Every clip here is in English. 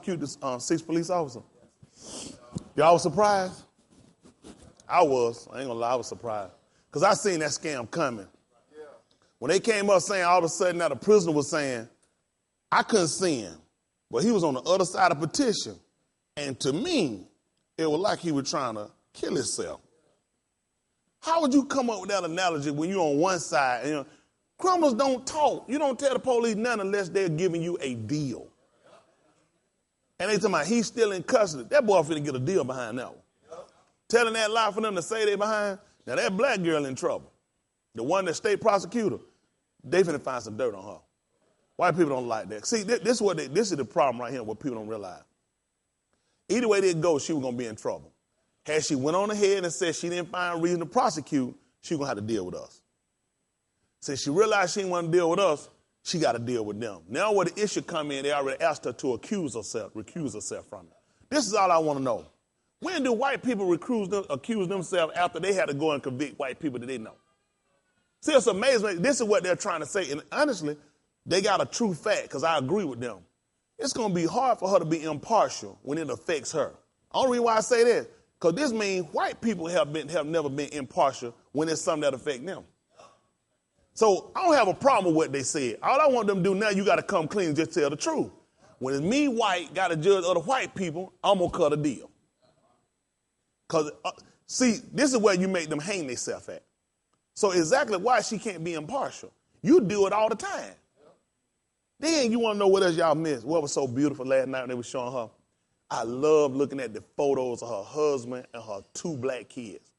prosecute this 6 police officers. Y'all was surprised? I was. I ain't gonna lie, I was surprised. Because I seen that scam coming. When they came up saying all of a sudden now the prisoner was saying, I couldn't see him, but he was on the other side of the petition. And to me, it was like he was trying to kill himself. How would you come up with that analogy when you're on one side? You know, criminals don't talk. You don't tell the police nothing unless they're giving you a deal. And they talking about he's still in custody. That boy finna get a deal behind that one. Telling that lie for them to say they behind. Now that black girl in trouble. The one that state prosecutor, they finna find some dirt on her. White people don't like that. See, this is the problem right here, what people don't realize. Either way they go, she was gonna be in trouble. Had she went on ahead and said she didn't find a reason to prosecute, she was gonna have to deal with us. Since she realized she didn't want to deal with us, she got to deal with them. Now where the issue come in, they already asked her to recuse herself from it. This is all I want to know. When do white people accuse themselves after they had to go and convict white people that they know? See, it's amazing. This is what they're trying to say. And honestly, they got a true fact because I agree with them. It's going to be hard for her to be impartial when it affects her. Only reason why I say that, because this means white people have never been impartial when it's something that affects them. So I don't have a problem with what they said. All I want them to do now, you got to come clean and just tell the truth. When it's me, white, got to judge other white people, I'm going to cut a deal. Because, see, this is where you make them hang themselves at. So exactly why she can't be impartial. You do it all the time. Then you want to know what else y'all missed. What was so beautiful last night when they were showing her? I love looking at the photos of her husband and her 2 black kids.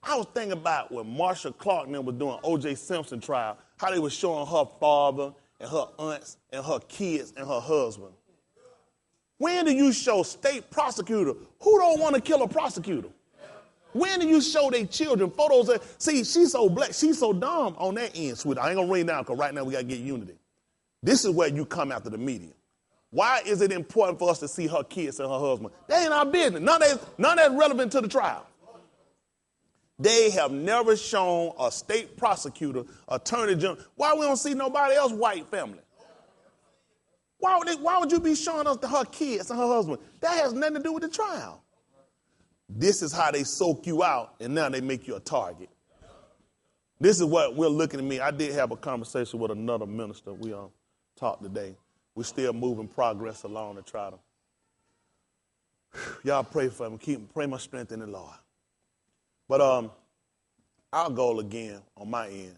I was thinking about when Marsha Clark and them was doing O.J. Simpson trial, how they were showing her father and her aunts and her kids and her husband. When do you show state prosecutor who don't want to kill a prosecutor? When do you show their children photos of, see, she's so black, she's so dumb on that end, sweetie. I ain't going to read down because right now we got to get unity. This is where you come after the media. Why is it important for us to see her kids and her husband? That ain't our business. None of that's relevant to the trial. They have never shown a state prosecutor, attorney general. Why we don't see nobody else white family? Why would you be showing us her kids and her husband? That has nothing to do with the trial. This is how they soak you out, and now they make you a target. This is what we're looking at me. I did have a conversation with another minister. We talked today. We're still moving progress along to try to. Y'all pray for me. Pray my strength in the Lord. But our goal again on my end,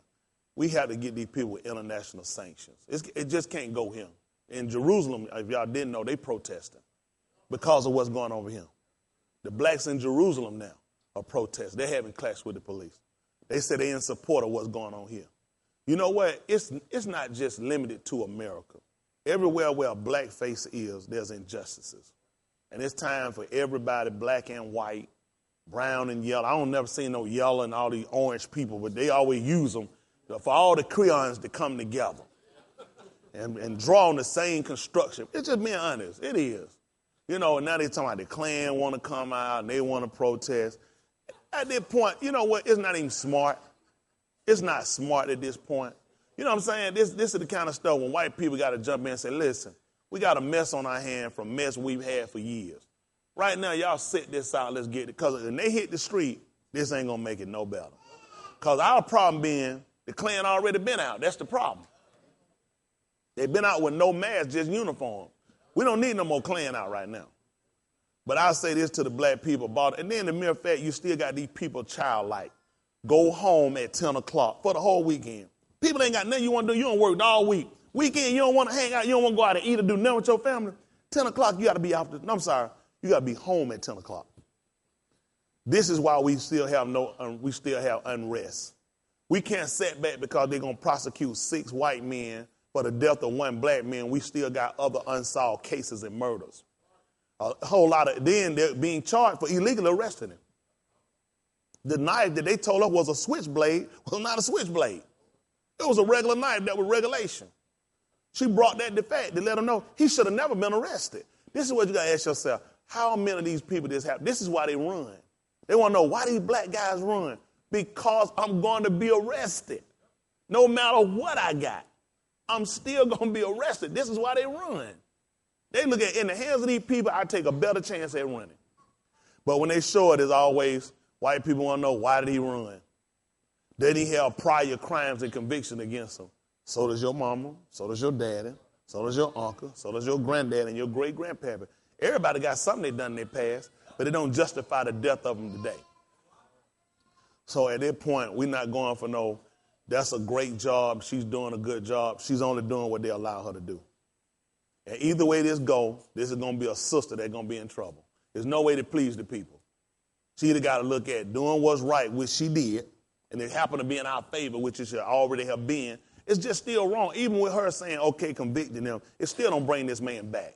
we have to get these people with international sanctions. It just can't go here. In Jerusalem, if y'all didn't know, they protesting because of what's going on over here. The blacks in Jerusalem now are protesting. They're having clash with the police. They say they're in support of what's going on here. You know what? It's not just limited to America. Everywhere where a black face is, there's injustices. And it's time for everybody, black and white, brown and yellow. I don't never see no yellow and all these orange people, but they always use them for all the crayons to come together and draw on the same construction. It's just being honest. It is. You know, now they're talking about the Klan want to come out and they want to protest. At this point, you know what? It's not even smart. It's not smart at this point. You know what I'm saying? This is the kind of stuff when white people got to jump in and say, listen, we got a mess on our hand from mess we've had for years. Right now, y'all sit this out. Let's get it. Because when they hit the street, this ain't going to make it no better. Because our problem being the Klan already been out. That's the problem. They've been out with no mask, just uniform. We don't need no more Klan out right now. But I'll say this to the black people about it. And then the mere fact you still got these people childlike. Go home at 10 o'clock for the whole weekend. People ain't got nothing you want to do. You don't work all week. Weekend, you don't want to hang out. You don't want to go out and eat or do nothing with your family. 10 o'clock, you got to be out. No, I'm sorry. You got to be home at 10 o'clock. This is why we still have unrest. We can't sit back because they're going to prosecute 6 white men for the death of 1 black man. We still got other unsolved cases and murders. A whole lot of, then they're being charged for illegally arresting him. The knife that they told us was a switchblade was not a switchblade. It was a regular knife that was regulation. She brought that to fact to let them know he should have never been arrested. This is what you got to ask yourself. How many of these people this happen? This is why they run. They want to know why these black guys run. Because I'm going to be arrested. No matter what I got, I'm still going to be arrested. This is why they run. They look at, in the hands of these people, I take a better chance at running. But when they show it, it's always, white people want to know, why did he run? Did he have prior crimes and convictions against him? So does your mama, so does your daddy, so does your uncle, so does your granddad and your great-grandparent. Everybody got something they done in their past, but it don't justify the death of them today. So at that point, we're not going for no, that's a great job, she's doing a good job. She's only doing what they allow her to do. And either way this goes, this is going to be a sister that's going to be in trouble. There's no way to please the people. She either got to look at doing what's right, which she did, and it happened to be in our favor, which it should already have been. It's just still wrong. Even with her saying, okay, convicting them, it still don't bring this man back.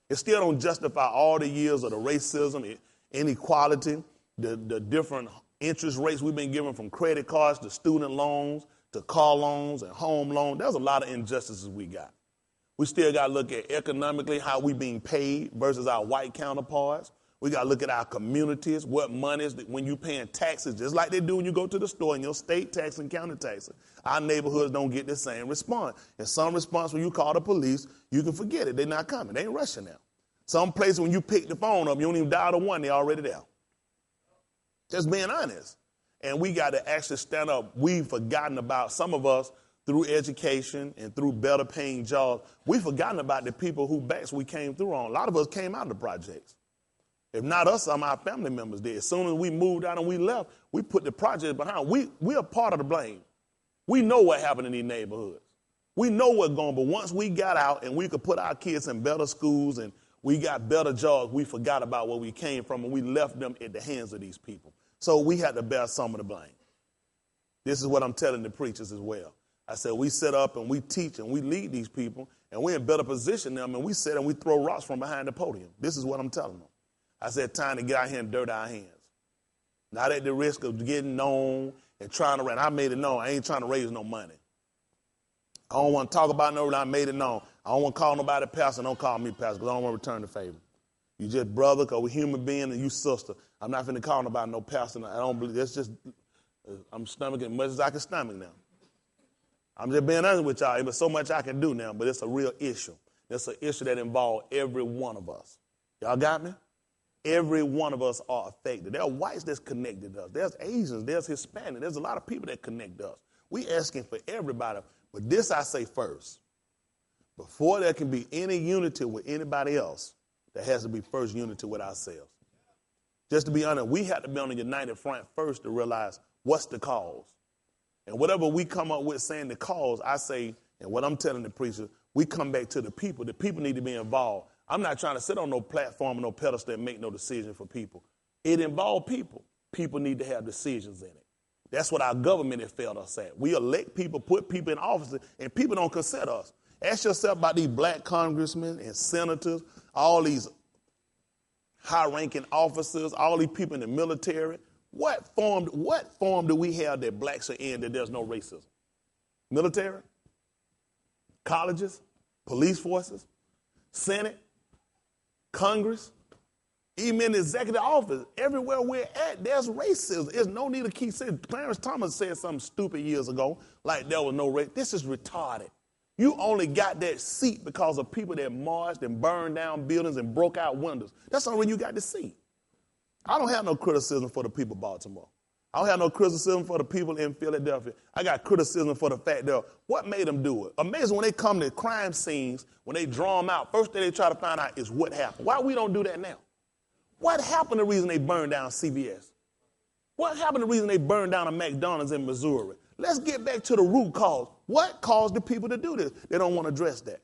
It still don't justify all the years of the racism, inequality, the different interest rates we've been given from credit cards to student loans to car loans and home loans. There's a lot of injustices we got. We still got to look at economically how we being paid versus our white counterparts. We got to look at our communities, what monies, when you paying taxes, just like they do when you go to the store in your state tax and county taxes. Our neighborhoods don't get the same response. And some response when you call the police, you can forget it. They're not coming. They ain't rushing now. Some places when you pick the phone up, you don't even dial the one, they're already there. Just being honest. And we got to actually stand up. We've forgotten about, some of us, through education and through better paying jobs, we've forgotten about the people whose backs we came through on. A lot of us came out of the projects. If not us, some of our family members did. As soon as we moved out and we left, we put the projects behind. We are part of the blame. We know what happened in these neighborhoods. We know what's going on, but once we got out and we could put our kids in better schools and we got better jobs, we forgot about where we came from and we left them at the hands of these people. So we had to bear some of the blame. This is what I'm telling the preachers as well. I said, we sit up and we teach and we lead these people and we're in better position than them and we sit and we throw rocks from behind the podium. This is what I'm telling them. I said, time to get out here and dirt our hands. Not at the risk of getting known and trying to, and I made it known, I ain't trying to raise no money. I don't want to talk about no, I made it known. I don't want to call nobody pastor, don't call me pastor, because I don't want to return the favor. You just brother, because we're human beings, and you sister. I'm not finna call nobody no pastor. I don't believe, that's just, I'm stomaching as much as I can stomach now. I'm just being honest with y'all. There's so much I can do now, but it's a real issue. It's an issue that involves every one of us. Y'all got me? Every one of us are affected. There are whites that's connected to us. There's Asians. There's Hispanic. There's a lot of people that connect to us. We asking for everybody. But this I say first. Before there can be any unity with anybody else, there has to be first unity with ourselves. Just to be honest, we have to be on the united front first to realize what's the cause. And whatever we come up with saying the cause, I say, and what I'm telling the preacher, we come back to the people. The people need to be involved. I'm not trying to sit on no platform or no pedestal and make no decision for people. It involves people. People need to have decisions in it. That's what our government has failed us at. We elect people, put people in office, and people don't consider us. Ask yourself about these black congressmen and senators, all these high-ranking officers, all these people in the military. What form do we have that blacks are in that there's no racism? Military? Colleges? Police forces? Senate? Congress? Even in the executive office, everywhere we're at, there's racism. There's no need to keep saying. Clarence Thomas said something stupid years ago, like there was no race. This is retarded. You only got that seat because of people that marched and burned down buildings and broke out windows. That's the only reason you got the seat. I don't have no criticism for the people of Baltimore. I don't have no criticism for the people in Philadelphia. I got criticism for the fact that what made them do it. Amazing when they come to crime scenes, when they draw them out, first thing they try to find out is what happened. Why we don't do that now? What happened the reason they burned down CVS? What happened the reason they burned down a McDonald's in Missouri? Let's get back to the root cause. What caused the people to do this? They don't want to address that.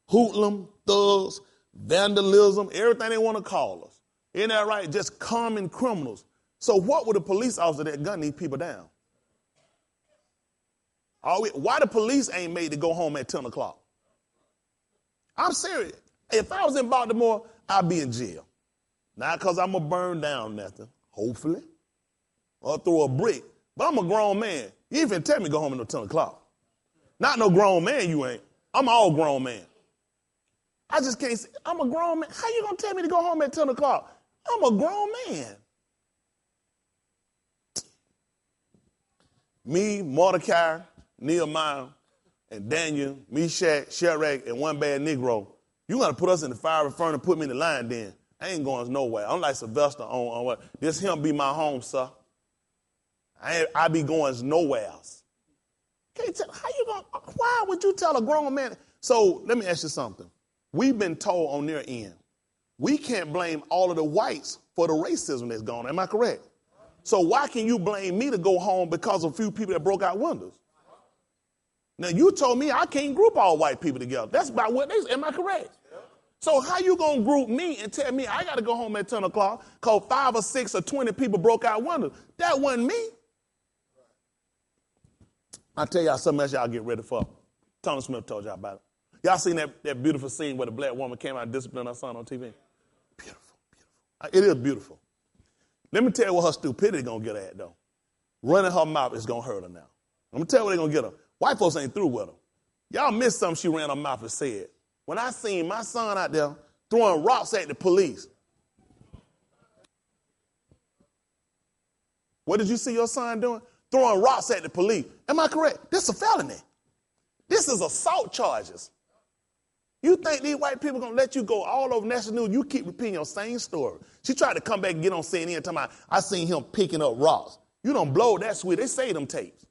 Hoodlum, thugs, vandalism, everything they want to call us. Isn't that right? Just common criminals. So what would a police officer that gun these people down? Why the police ain't made to go home at 10 o'clock? I'm serious. If I was in Baltimore, I'd be in jail. Not because I'm going to burn down nothing, hopefully, or throw a brick. But I'm a grown man. You ain't finna tell me to go home until 10 o'clock. Not no grown man, you ain't. I'm all grown man. I just can't say, I'm a grown man. How you going to tell me to go home at 10 o'clock? I'm a grown man. Me, Mordecai, Nehemiah, and Daniel, Meshach, Shadrach, and one bad Negro You got to put us in the fiery furnace and put me in the lion den. I ain't going nowhere. I'm like Sylvester on what? This him be my home, sir. I be going nowhere else. Can't tell, how you going? Why would you tell a grown man? So let me ask you something. We've been told on their end, we can't blame all of the whites for the racism that's gone. Am I correct? So why can you blame me to go home because of a few people that broke out windows? Now, you told me I can't group all white people together. That's about what they say. Am I correct? So how you going to group me and tell me I got to go home at 10 o'clock because 5 or 6 or 20 people broke out windows? That wasn't me. I'll tell y'all something else y'all get ready for. Tony Smith told y'all about it. Y'all seen that beautiful scene where the black woman came out and disciplined her son on TV? Beautiful, beautiful. It is beautiful. Let me tell you what her stupidity going to get her at, though. Running her mouth is going to hurt her now. I'm going to tell you what they're going to get her. White folks ain't through with her. Y'all missed something she ran her mouth and said. When I seen my son out there throwing rocks at the police. What did you see your son doing? Throwing rocks at the police. Am I correct? This is a felony. This is assault charges. You think these white people going to let you go all over national news? You keep repeating your same story. She tried to come back and get on CNN and talking about, I seen him picking up rocks. You don't blow that sweet. They say them tapes.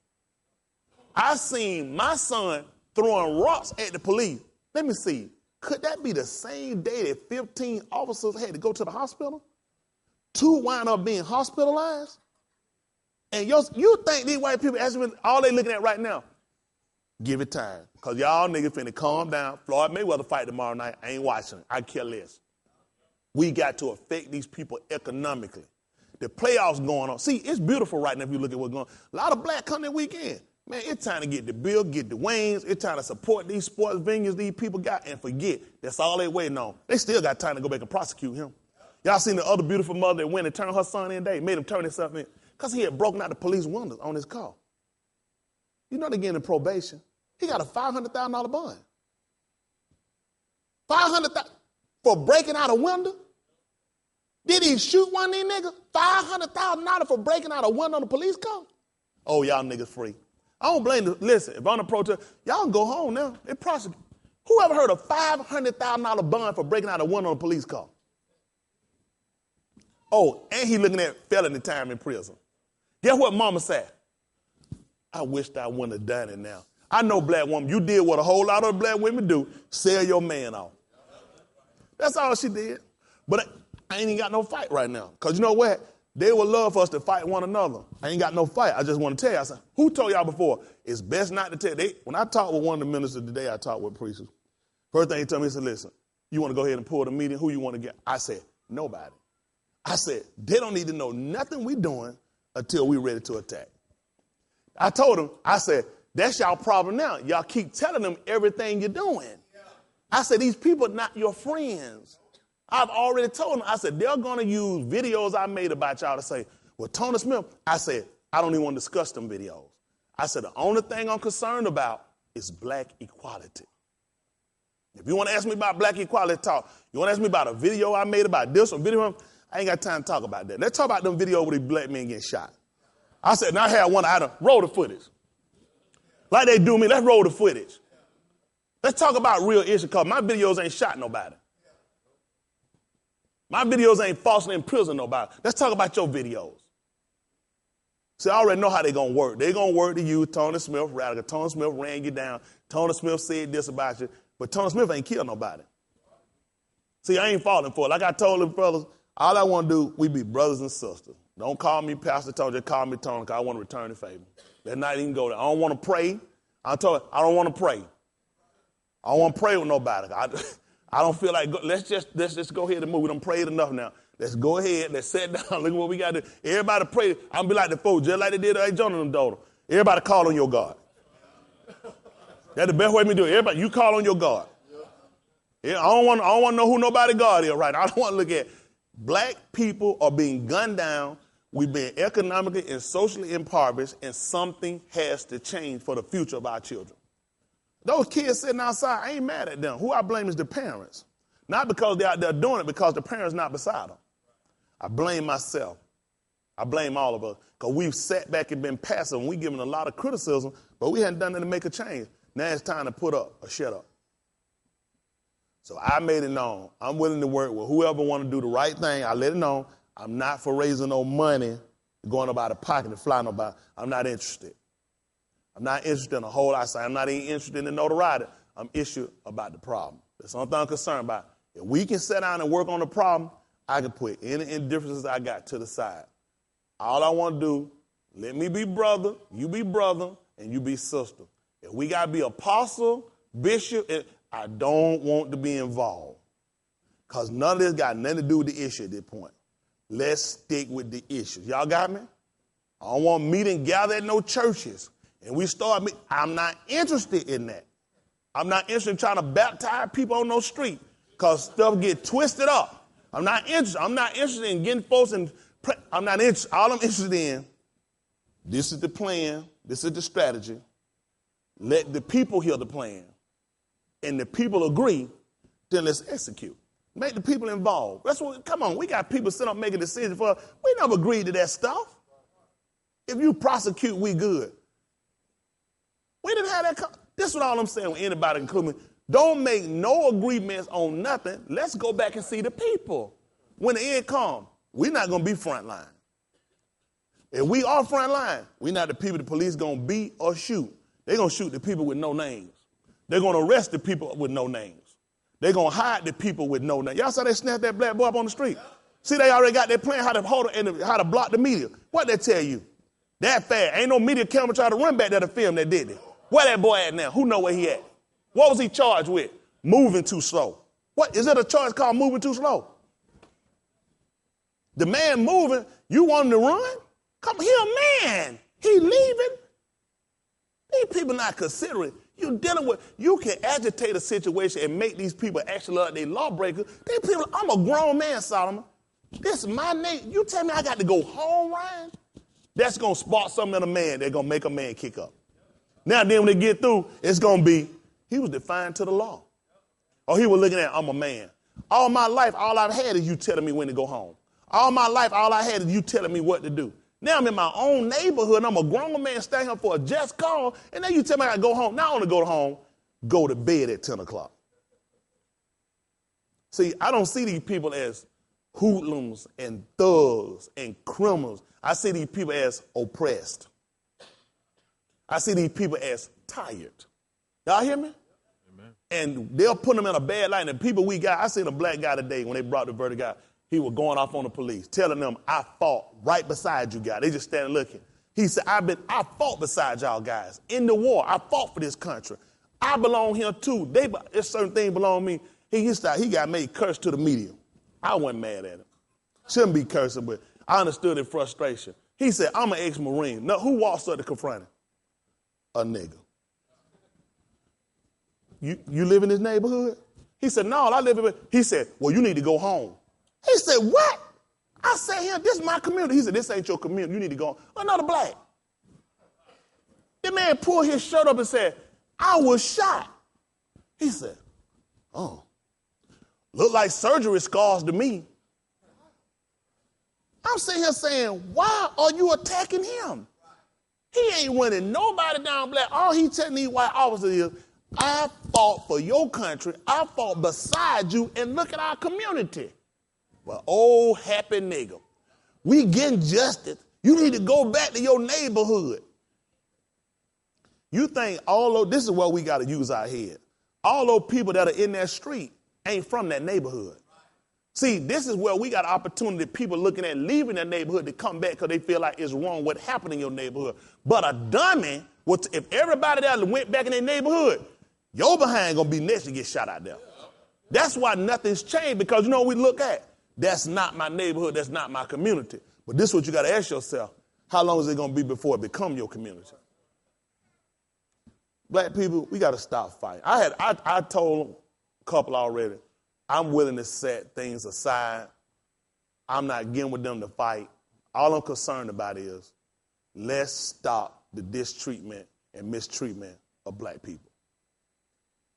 I seen my son throwing rocks at the police. Let me see. Could that be the same day that 15 officers had to go to the hospital? 2 wind up being hospitalized? And you think these white people, all they looking at right now, give it time. Because y'all niggas finna calm down. Floyd Mayweather fight tomorrow night. I ain't watching it. I care less. We got to affect these people economically. The playoffs going on. See, it's beautiful right now if you look at what's going on. A lot of black come that weekend. Man, it's time to get the bill, get the wings. It's time to support these sports venues these people got and forget. That's all they waiting on. They still got time to go back and prosecute him. Y'all seen the other beautiful mother that went and turned her son in today, made him turn himself in because he had broken out the police windows on his car. You know they're getting a probation. He got a $500,000 bond. $500,000 for breaking out a window? Did he shoot one of these niggas? $500,000 for breaking out a window on a police car? Oh, y'all niggas free. I don't blame them. Listen, if I'm a protest, y'all can go home now. They prosecute. Who ever heard of $500,000 bond for breaking out a window on a police car? Oh, and he looking at felony time in prison. Guess what mama said? I wished I wouldn't have done it now. I know black woman, you did what a whole lot of black women do, sell your man off. That's all she did. But I ain't even got no fight right now. Because you know what? They would love for us to fight one another. I ain't got no fight. I just want to tell you. I said, who told y'all before? It's best not to tell. When I talked with one of the ministers today, I talked with preachers. First thing he told me, he said, listen, you want to go ahead and pull the meeting? Who you want to get? I said, nobody. I said, they don't need to know nothing we doing until we ready to attack. I told them, I said, that's y'all problem now. Y'all keep telling them everything you're doing. I said, these people are not your friends. I've already told them, I said, they're going to use videos I made about y'all to say, well, Tony Smith, I said, I don't even want to discuss them videos. I said, the only thing I'm concerned about is black equality. If you want to ask me about black equality talk, you want to ask me about a video I made about this or video, I ain't got time to talk about that. Let's talk about them videos where these black men getting shot. I said, now I had one item, roll the footage. Like they do me, let's roll the footage. Let's talk about real issues because my videos ain't shot nobody. My videos ain't falsely imprisoned nobody. Let's talk about your videos. See, I already know how they're going to work. They're going to work to you, Tony Smith, radical. Tony Smith ran you down. Tony Smith said this about you. But Tony Smith ain't killed nobody. See, I ain't falling for it. Like I told them brothers, all I want to do, we be brothers and sisters. Don't call me Pastor Tony, just call me Tony because I want to return the favor. Let's not even go there. I don't want to pray. I told you, I don't want to pray. I don't want to pray with nobody. I don't feel like, let's just go ahead and move. We done prayed enough now. Let's go ahead. Let's sit down. Look at what we got to do. Everybody pray. I'm going to be like the folks, just like they did at Jonah and them daughter. Everybody call on your God. That's the best way to do it. Everybody, you call on your God. Yeah, I don't want to know who nobody God is, right? I don't want to look at black people are being gunned down. We've been economically and socially impoverished, and something has to change for the future of our children. Those kids sitting outside, I ain't mad at them. Who I blame is the parents. Not because they're out there doing it, because the parents not beside them. I blame myself. I blame all of us. Because we've sat back and been passive, and we've given a lot of criticism, but we hadn't done nothing to make a change. Now it's time to put up or shut up. So I made it known. I'm willing to work with whoever want to do the right thing. I let it know. I'm not for raising no money, going about the pocket and flying about. I'm not interested. I'm not interested in a whole lot. I'm not even interested in the notoriety. I'm issued about the problem. That's something I'm concerned about. If we can sit down and work on the problem, I can put any indifferences I got to the side. All I want to do, let me be brother, and you be sister. If we got to be apostle, bishop, I don't want to be involved. Because none of this got nothing to do with the issue at this point. Let's stick with the issue. Y'all got me? I don't want meet and gather at no churches. And we start meeting. I'm not interested in that. I'm not interested in trying to baptize people on no street because stuff get twisted up. I'm not interested in getting folks and I'm not interested. All I'm interested in, this is the plan, this is the strategy. Let the people hear the plan. And the people agree, then let's execute. Make the people involved. That's what, come on, we got people sitting up making decisions for us. We never agreed to that stuff. If you prosecute, we good. We didn't have that. This is what all I'm saying with anybody, including me. Don't make no agreements on nothing. Let's go back and see the people. When the end comes, we're not going to be front line. If we are front line, we're not the people the police going to beat or shoot. They're going to shoot the people with no names. They're going to arrest the people with no names. They're going to hide the people with no names. Y'all saw they snapped that black boy up on the street. See, they already got their plan how to hold it and how to block the media. What they tell you? That fast. Ain't no media camera trying to run back there to film that, did they? Where that boy at now? Who know where he at? What was he charged with? Moving too slow. What, is it a charge called moving too slow? The man moving, you want him to run? Come here, man. He leaving. These people not considering. You dealing with, you can agitate a situation and make these people actually look like they lawbreakers. These people, I'm a grown man, Solomon. This is my name. You tell me I got to go home, Ryan? That's going to spark something in a man. They're going to make a man kick up. Now, then when they get through, it's going to be, he was defiant to the law. Or he was looking at, I'm a man. All my life, all I've had is you telling me when to go home. All my life, all I had is you telling me what to do. Now I'm in my own neighborhood, and I'm a grown man standing here for a just cause, and then you tell me I got to go home. Now I want to go home, go to bed at 10 o'clock. See, I don't see these people as hoodlums and thugs and criminals. I see these people as oppressed. I see these people as tired. Y'all hear me? Amen. And they'll put them in a bad light. And the people we got, I seen a black guy today when they brought the verdict out. He was going off on the police, telling them, I fought right beside you guys. They just standing looking. He said, I fought beside y'all guys in the war. I fought for this country. I belong here too. There's certain things belong to me. He got made curse to the media. I wasn't mad at him. Shouldn't be cursing, but I understood his frustration. He said, I'm an ex-Marine. No, who walks up to confront him? A nigga. You live in this neighborhood? He said, no, I live in it. He said, well, you need to go home. He said, what? I said, here, this is my community. He said, this ain't your community. You need to go home. Another black. The man pulled his shirt up and said, I was shot. He said, oh, look like surgery scars to me. I'm sitting here saying, why are you attacking him? He ain't running nobody down black. All he telling these white officers is, I fought for your country. I fought beside you, and look at our community. Well, old happy nigga, we getting justice. You need to go back to your neighborhood. You think this is what we got to use our head. All those people that are in that street ain't from that neighborhood. See, this is where we got an opportunity, people looking at leaving their neighborhood to come back because they feel like it's wrong what happened in your neighborhood. But a dummy, if everybody that went back in their neighborhood, your behind going to be next to get shot out there. That's why nothing's changed, because you know what we look at? That's not my neighborhood. That's not my community. But this is what you got to ask yourself. How long is it going to be before it become your community? Black people, we got to stop fighting. I told a couple already, I'm willing to set things aside. I'm not getting with them to fight. All I'm concerned about is let's stop the mistreatment and mistreatment of black people.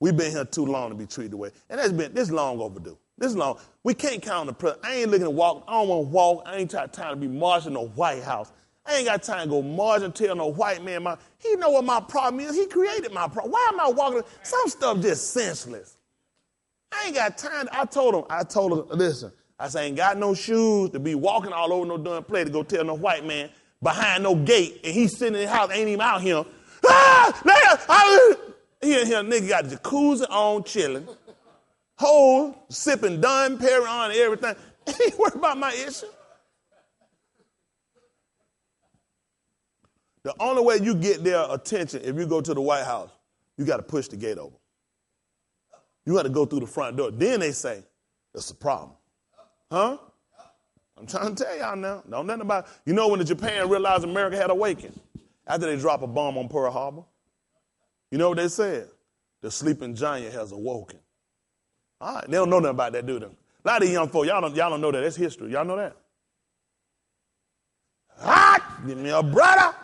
We've been here too long to be treated away. And this long overdue. This long. We can't count on the president. I ain't looking to walk. I don't want to walk. I ain't got time to be marching in the White House. I ain't got time to go march and tell no white man. He know what my problem is. He created my problem. Why am I walking? Some stuff just senseless. I ain't got time. I told her, listen, I said, I ain't got no shoes to be walking all over no darn place to go tell no white man behind no gate, and he's sitting in the house, ain't even out here. He in here, nigga got the jacuzzi on, chilling, whole, sipping Dun Perignon and everything. He ain't worried about my issue. The only way you get their attention, if you go to the White House, you got to push the gate over. You got to go through the front door. Then they say, it's a problem. Huh? I'm trying to tell y'all now. Don't nothing about. You know when the Japan realized America had awakened? After they dropped a bomb on Pearl Harbor. You know what they said? The sleeping giant has awoken. All right. They don't know nothing about that, do they? A lot of these young folks, y'all don't know that. That's history. Y'all know that? Ah, give me a brother.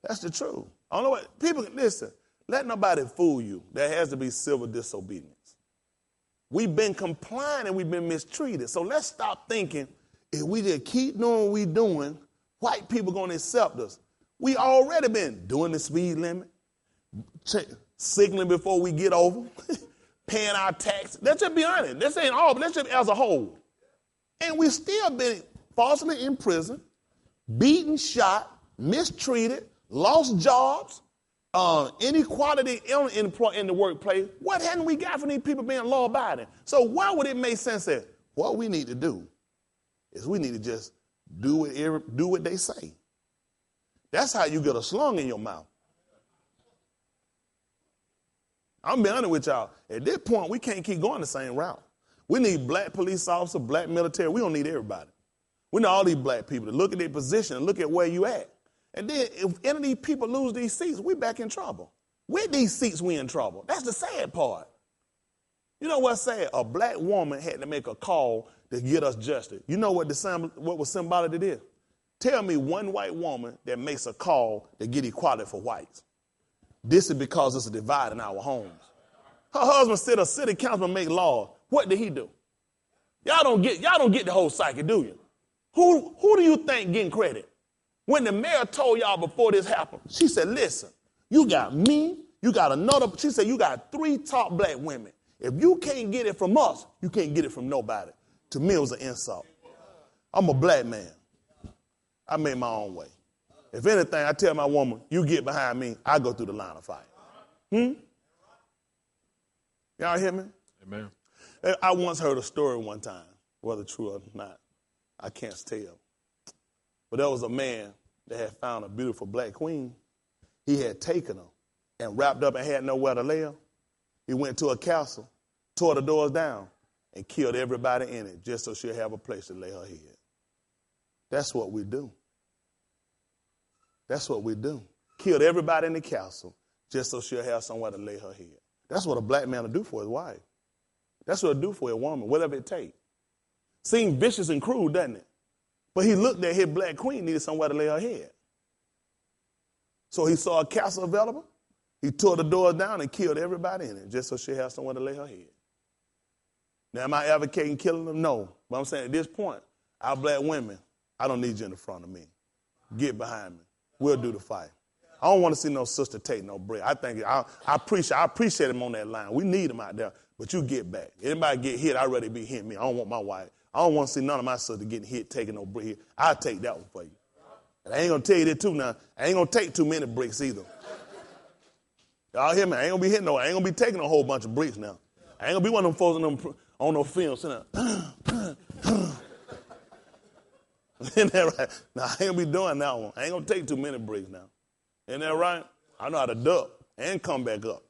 That's the truth. I don't know what people listen. Let nobody fool you. There has to be civil disobedience. We've been complying and we've been mistreated. So let's stop thinking if we just keep doing what we're doing, white people going to accept us. We already been doing the speed limit, signaling before we get over, paying our taxes. Let's just be honest. This ain't all, but let's just as a whole. And we still been falsely in prison, beaten, shot, mistreated, lost jobs, inequality in the workplace. What hadn't we got from these people being law-abiding? So why would it make sense that what we need to do is we need to just do what they say? That's how you get a slung in your mouth. I'm being honest with y'all. At this point, we can't keep going the same route. We need black police officers, black military. We don't need everybody. We need all these black people to look at their position and look at where you at. And then if any of these people lose these seats, we back in trouble. With these seats, we in trouble. That's the sad part. You know what's sad? A black woman had to make a call to get us justice. You know what was symbolic to this? Tell me one white woman that makes a call to get equality for whites. This is because it's a divide in our homes. Her husband said a city councilman make laws. What did he do? Y'all don't get the whole cycle, do you? Who do you think getting credit? When the mayor told y'all before this happened, she said, listen, you got me, you got another, she said, you got 3 top black women. If you can't get it from us, you can't get it from nobody. To me, it was an insult. I'm a black man. I made my own way. If anything, I tell my woman, you get behind me, I go through the line of fire. Y'all hear me? Amen. I once heard a story one time, whether true or not, I can't tell. But there was a man that had found a beautiful black queen. He had taken her and wrapped up and had nowhere to lay her. He went to a castle, tore the doors down, and killed everybody in it just so she'll have a place to lay her head. That's what we do. That's what we do. Killed everybody in the castle just so she'll have somewhere to lay her head. That's what a black man will do for his wife. That's what he'll do for a woman, whatever it takes. Seems vicious and cruel, doesn't it? But he looked at his black queen needed somewhere to lay her head. So he saw a castle available. He tore the doors down and killed everybody in it just so she'll have somewhere to lay her head. Now, am I advocating killing them? No. But I'm saying at this point, our black women, I don't need you in the front of me. Get behind me. We'll do the fight. I don't want to see no sister take no break. I appreciate him on that line. We need him out there, but you get back. Anybody get hit, I'd rather be hitting me. I don't want my wife. I don't want to see none of my sisters getting hit, taking no break. I'll take that one for you. And I ain't going to tell you that too now. I ain't going to take too many bricks either. Y'all hear me? I ain't going to be hitting no, I ain't going to be taking a whole bunch of bricks now. I ain't going to be one of them folks on no film sitting there. Isn't that right? Now, I ain't going to be doing that one. I ain't going to take too many bricks now. Isn't that right? I know how to duck and come back up.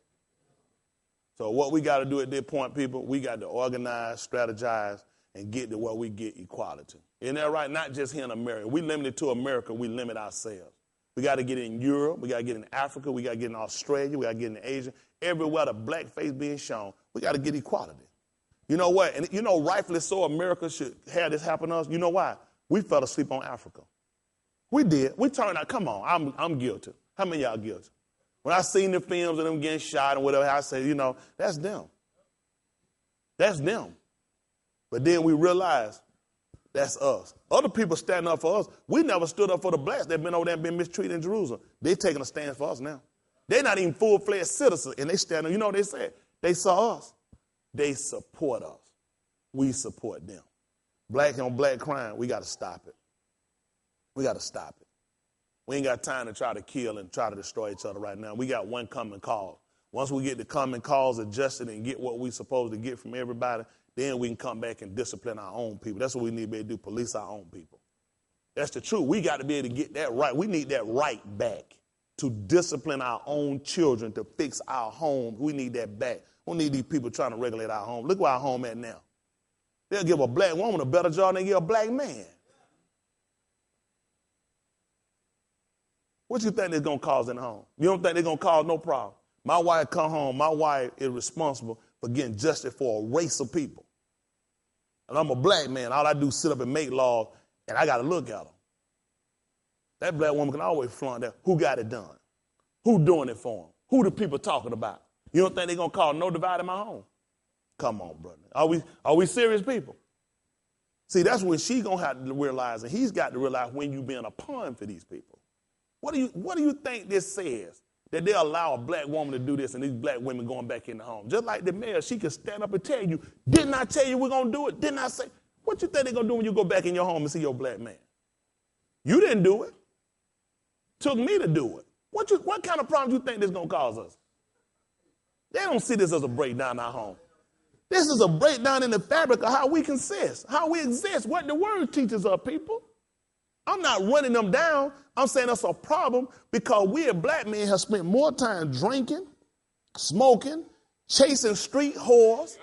So what we got to do at this point, people, we got to organize, strategize, and get to where we get equality. Isn't that right? Not just here in America. We limit it to America. We limit ourselves. We got to get it in Europe. We got to get it in Africa. We got to get it in Australia. We got to get it in Asia. Everywhere the black face being shown, we got to get equality. You know what? And you know, rightfully so, America should have this happen to us. You know why? We fell asleep on Africa. We did. We turned out, come on, I'm guilty. How many of y'all guilty? When I seen the films of them getting shot and whatever, I say, you know, that's them. That's them. But then we realize that's us. Other people standing up for us. We never stood up for the blacks that been over there and been mistreated in Jerusalem. They taking a stand for us now. They're not even full-fledged citizens, and they standing. You know what they said? They saw us. They support us. We support them. Black on black crime, we got to stop it. We got to stop it. We ain't got time to try to kill and try to destroy each other right now. We got one common cause. Once we get the common cause adjusted and get what we supposed to get from everybody, then we can come back and discipline our own people. That's what we need to be able to do, police our own people. That's the truth. We got to be able to get that right. We need that right back to discipline our own children, to fix our home. We need that back. We don't need these people trying to regulate our home. Look where our home at now. They'll give a black woman a better job than they give a black man. What you think they're going to cause in the home? You don't think they're going to cause no problem? My wife come home. My wife is responsible for getting justice for a race of people. And I'm a black man. All I do is sit up and make laws, and I got to look at them. That black woman can always flaunt that. Who got it done? Who doing it for them? Who the people talking about? You don't think they're going to cause no divide in my home? Come on, brother. Are we serious people? See, that's when she going to have to realize, and he's got to realize when you being a pawn for these people. What do you think this says? That they allow a black woman to do this and these black women going back in the home. Just like the mayor, she can stand up and tell you, didn't I tell you we're going to do it? Didn't I say? What you think they're going to do when you go back in your home and see your black man? You didn't do it. Took me to do it. What kind of problems you think this is going to cause us? They don't see this as a breakdown in our home. This is a breakdown in the fabric of how we consist, how we exist, what the word teaches us, people. I'm not running them down. I'm saying that's a problem because we as black men have spent more time drinking, smoking, chasing street whores,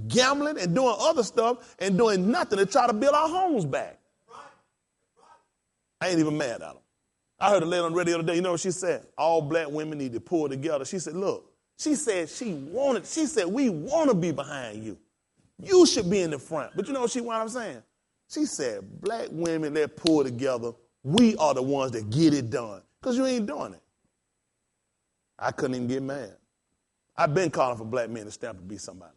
gambling, and doing other stuff and doing nothing to try to build our homes back. I ain't even mad at them. I heard a lady on the radio the other day, you know what she said? All black women need to pull together. She said, look, she said we want to be behind you. You should be in the front. But you know what I'm saying? She said, black women that pull together, we are the ones that get it done. Because you ain't doing it. I couldn't even get mad. I've been calling for black men to step up and be somebody.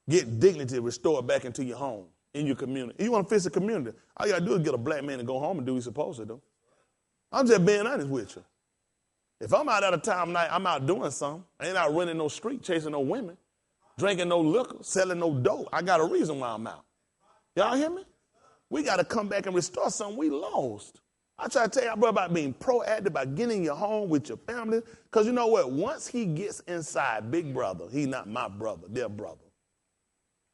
Get dignity restored back into your home, in your community. You want to fix the community, all you got to do is get a black man to go home and do what he's supposed to do. I'm just being honest with you. If I'm out at a time night, I'm out doing something. I ain't out running no street, chasing no women, drinking no liquor, selling no dope. I got a reason why I'm out. Y'all hear me? We got to come back and restore something we lost. I try to tell y'all, bro, about being proactive, about getting in your home with your family. Because you know what? Once he gets inside Big Brother, he's not my brother, their brother.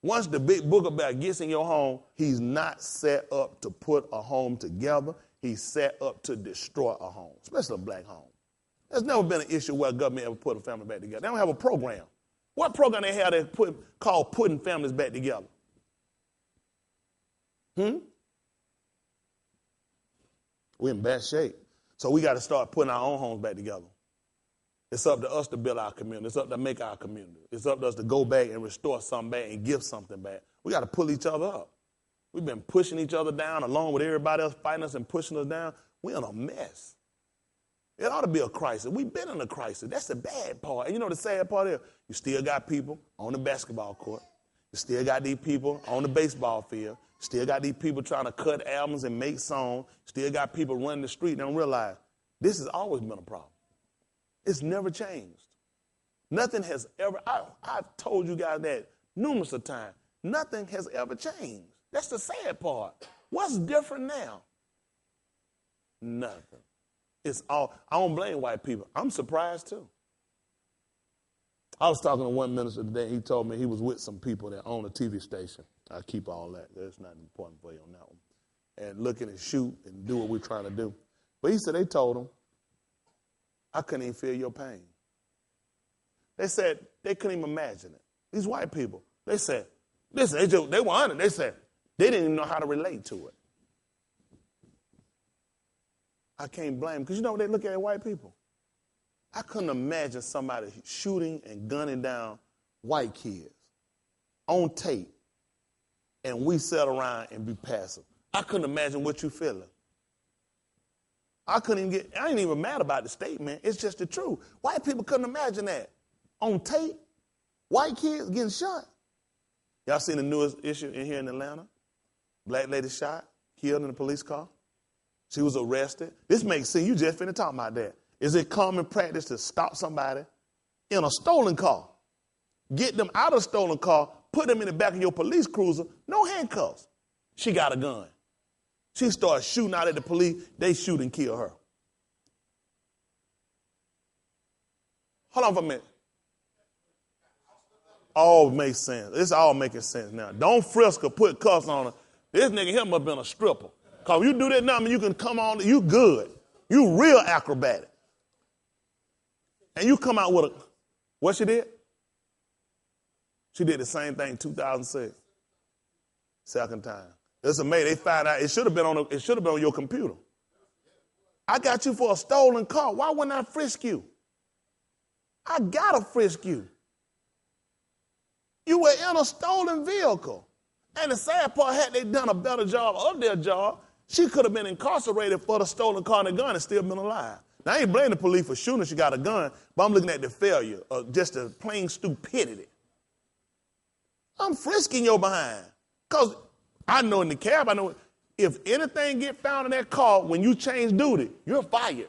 Once the big booger bear gets in your home, he's not set up to put a home together. He's set up to destroy a home, especially a black home. There's never been an issue where government ever put a family back together. They don't have a program. What program they have called putting families back together? We're in bad shape. So we got to start putting our own homes back together. It's up to us to build our community. It's up to make our community. It's up to us to go back and restore something back and give something back. We got to pull each other up. We've been pushing each other down along with everybody else fighting us and pushing us down. We're in a mess. It ought to be a crisis. We've been in a crisis. That's the bad part. And you know the sad part is you still got people on the basketball court. You still got these people on the baseball field. Still got these people trying to cut albums and make songs. Still got people running the street and don't realize this has always been a problem. It's never changed. Nothing has ever, I've told you guys that numerous of times. Nothing has ever changed. That's the sad part. What's different now? Nothing. It's all, I don't blame white people. I'm surprised too. I was talking to one minister today. He told me he was with some people that own a TV station. I keep all that. That's not important for you on that one. And looking and shoot and do what we're trying to do. But he said they told him, I couldn't even feel your pain. They said they couldn't even imagine it. These white people, they said, listen, they were honored. They said they didn't even know how to relate to it. I can't blame them because you know what they look at white people. I couldn't imagine somebody shooting and gunning down white kids on tape and we sit around and be passive. I couldn't imagine what you feeling. I ain't even mad about the statement. It's just the truth. White people couldn't imagine that. On tape, white kids getting shot. Y'all seen the newest issue in here in Atlanta? Black lady shot, killed in a police car. She was arrested. This makes sense. You just finna talk about that. Is it common practice to stop somebody in a stolen car? get them out of the stolen car, put them in the back of your police cruiser, no handcuffs. She got a gun. She starts shooting out at the police. They shoot and kill her. Hold on for a minute. All makes sense. It's all making sense now. Don't frisk her, put cuffs on her. This nigga here must have been a stripper. Because if you do that now, you can come on, you good. You real acrobatic. And you come out with a, what she did? She did the same thing in 2006. Second time. It's amazing. They found out it should have been on your computer. I got you for a stolen car. Why wouldn't I frisk you? I gotta frisk you. You were in a stolen vehicle. And the sad part, had they done a better job of their job, she could have been incarcerated for the stolen car and the gun and still been alive. Now, I ain't blaming the police for shooting. She got a gun, but I'm looking at the failure, just the plain stupidity. I'm frisking your behind. Because I know in the cab, I know if anything get found in that car when you change duty, you're fired.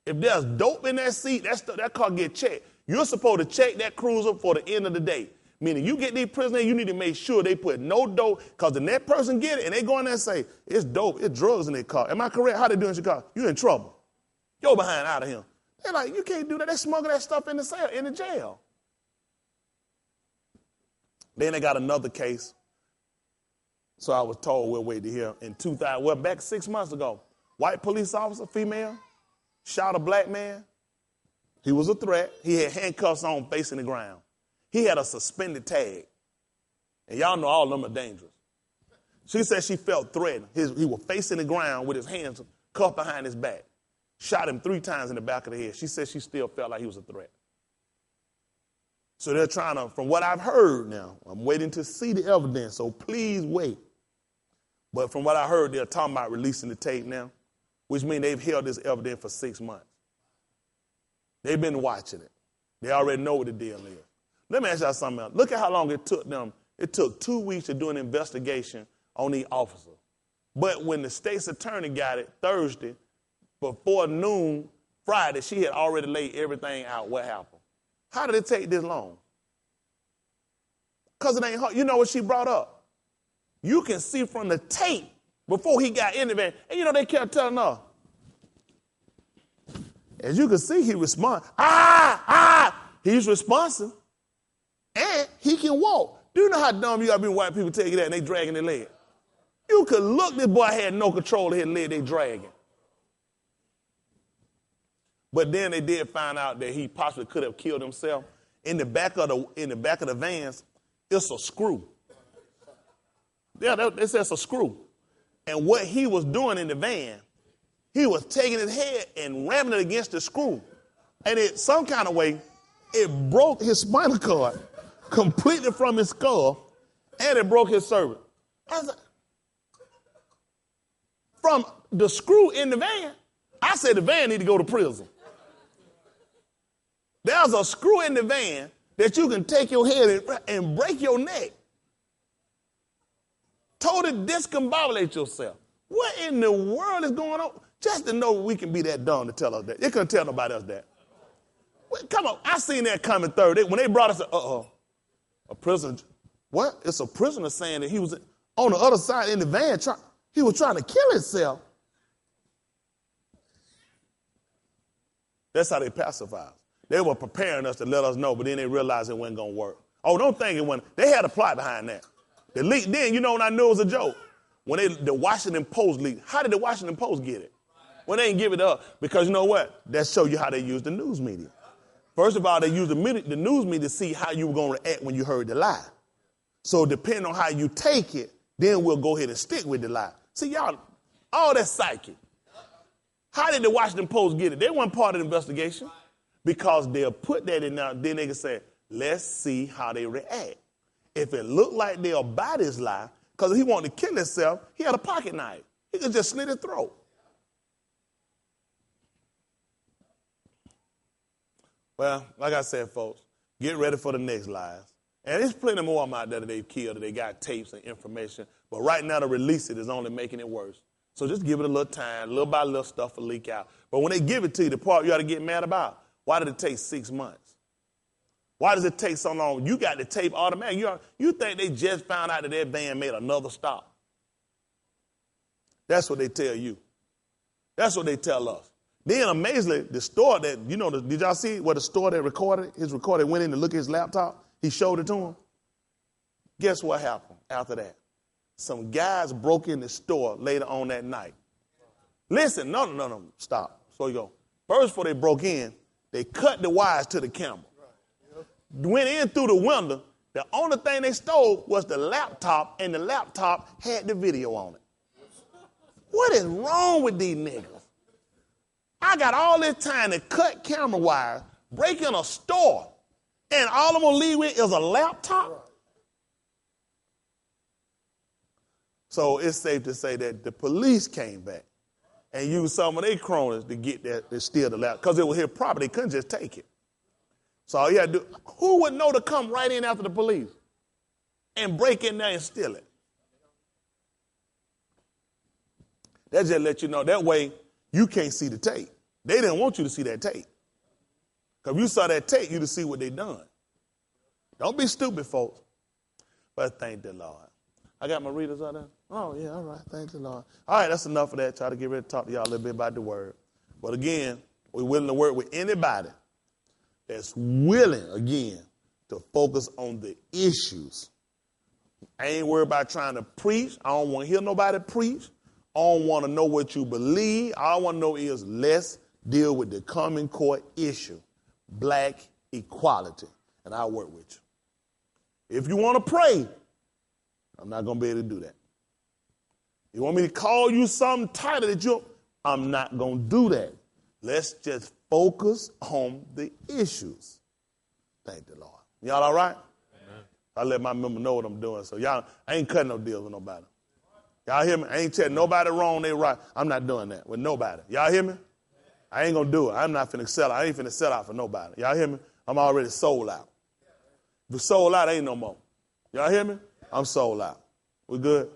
If there's dope in that seat, that car get checked. You're supposed to check that cruiser for the end of the day. Meaning you get these prisoners, you need to make sure they put no dope, because the next person get it and they go in there and say, it's dope, it's drugs in their car. Am I correct? How they do in Chicago? You in trouble. You're behind out of here. They're like, you can't do that. They smuggle that stuff in the cell, in the jail. Then they got another case. So I was told we'll wait to hear. In 2000, well, back 6 months ago, white police officer, female, shot a black man. He was a threat. He had handcuffs on, facing the ground. He had a suspended tag. And y'all know all of them are dangerous. She said she felt threatened. He was facing the ground with his hands cuffed behind his back. Shot him 3 times in the back of the head. She said she still felt like he was a threat. So they're trying to, from what I've heard now, I'm waiting to see the evidence, so please wait. But from what I heard, they're talking about releasing the tape now, which means they've held this evidence for 6 months. They've been watching it. They already know what the deal is. Let me ask y'all something else. Look at how long it took them. It took 2 weeks to do an investigation on these officers. But when the state's attorney got it Thursday, before noon Friday, she had already laid everything out. What happened? How did it take this long? Because it ain't hard. You know what she brought up? You can see from the tape before he got in the van. And you know, they kept telling her. As you can see, he responded. He's responsive. And he can walk. Do you know how dumb you got to be when white people tell you that and they dragging their leg? You could look, this boy had no control of his leg, they dragging. But then they did find out that he possibly could have killed himself. In the back of the vans, it's a screw. Yeah, it says a screw. And what he was doing in the van, he was taking his head and ramming it against the screw. And some kind of way, it broke his spinal cord completely from his skull, and it broke his cervix. From the screw in the van, I said the van need to go to prison. There's a screw in the van that you can take your head and break your neck. Totally discombobulate yourself. What in the world is going on? Just to know we can be that dumb to tell us that. They couldn't tell nobody else that. Come on, I seen that coming third. When they brought us, a prisoner. What? It's a prisoner saying that he was on the other side in the van. He was trying to kill himself. That's how they pacify us. They were preparing us to let us know, but then they realized it wasn't going to work. Oh, don't think it wasn't. They had a plot behind that. The leak, then, you know when I knew it was a joke? When the Washington Post leaked. How did the Washington Post get it? Well, they didn't give it up because you know what? That shows you how they use the news media. First of all, they used the news media to see how you were going to react when you heard the lie. So depending on how you take it, then we'll go ahead and stick with the lie. See, y'all, all that psychic. How did the Washington Post get it? They weren't part of the investigation because they'll put that in there. Then they can say, let's see how they react. If it looked like they'll buy this lie, because if he wanted to kill himself, he had a pocket knife. He could just slit his throat. Well, like I said, folks, get ready for the next lies. And there's plenty more of them out there that they've killed, that they got tapes and information. But right now, to release it is only making it worse. So just give it a little time. Little by little stuff will leak out. But when they give it to you, the part you ought to get mad about, why did it take 6 months? Why does it take so long? You got the tape automatic. You think they just found out that their van made another stop. That's what they tell you. That's what they tell us. Then amazingly, the store that, did y'all see where the store that recorded, his recorder went in to look at his laptop? He showed it to him. Guess what happened after that? Some guys broke in the store later on that night. Listen, no, stop. So you go. First, before they broke in, they cut the wires to the camera. Went in through the window. The only thing they stole was the laptop, and the laptop had the video on it. What is wrong with these niggas? I got all this time to cut camera wires, break in a store, and all I'm going to leave with is a laptop? So it's safe to say that the police came back and used some of their cronies to get that, to steal the laptop, because it was his property. They couldn't just take it. So all you had to do, who would know to come right in after the police and break in there and steal it? That just let you know. That way, you can't see the tape. They didn't want you to see that tape. Because if you saw that tape, you'd see what they done. Don't be stupid, folks. But thank the Lord. I got my readers out there. Oh, yeah, all right. Thank the Lord. All right, that's enough of that. Try to get ready to talk to y'all a little bit about the word. But again, we're willing to work with anybody that's willing, again, to focus on the issues. I ain't worried about trying to preach. I don't want to hear nobody preach. I don't want to know what you believe. All I want to know is let's deal with the common core issue, black equality, and I'll work with you. If you want to pray, I'm not going to be able to do that. You want me to call you some title that I'm not going to do that. Let's just focus on the issues. Thank the Lord. Y'all all right? Amen. I let my member know what I'm doing. So y'all, I ain't cutting no deals with nobody. Y'all hear me? I ain't telling nobody wrong, they right. I'm not doing that with nobody. Y'all hear me? I ain't going to do it. I'm not finna sell out. I ain't finna sell out for nobody. Y'all hear me? I'm already sold out. If it's sold out, ain't no more. Y'all hear me? I'm sold out. We good?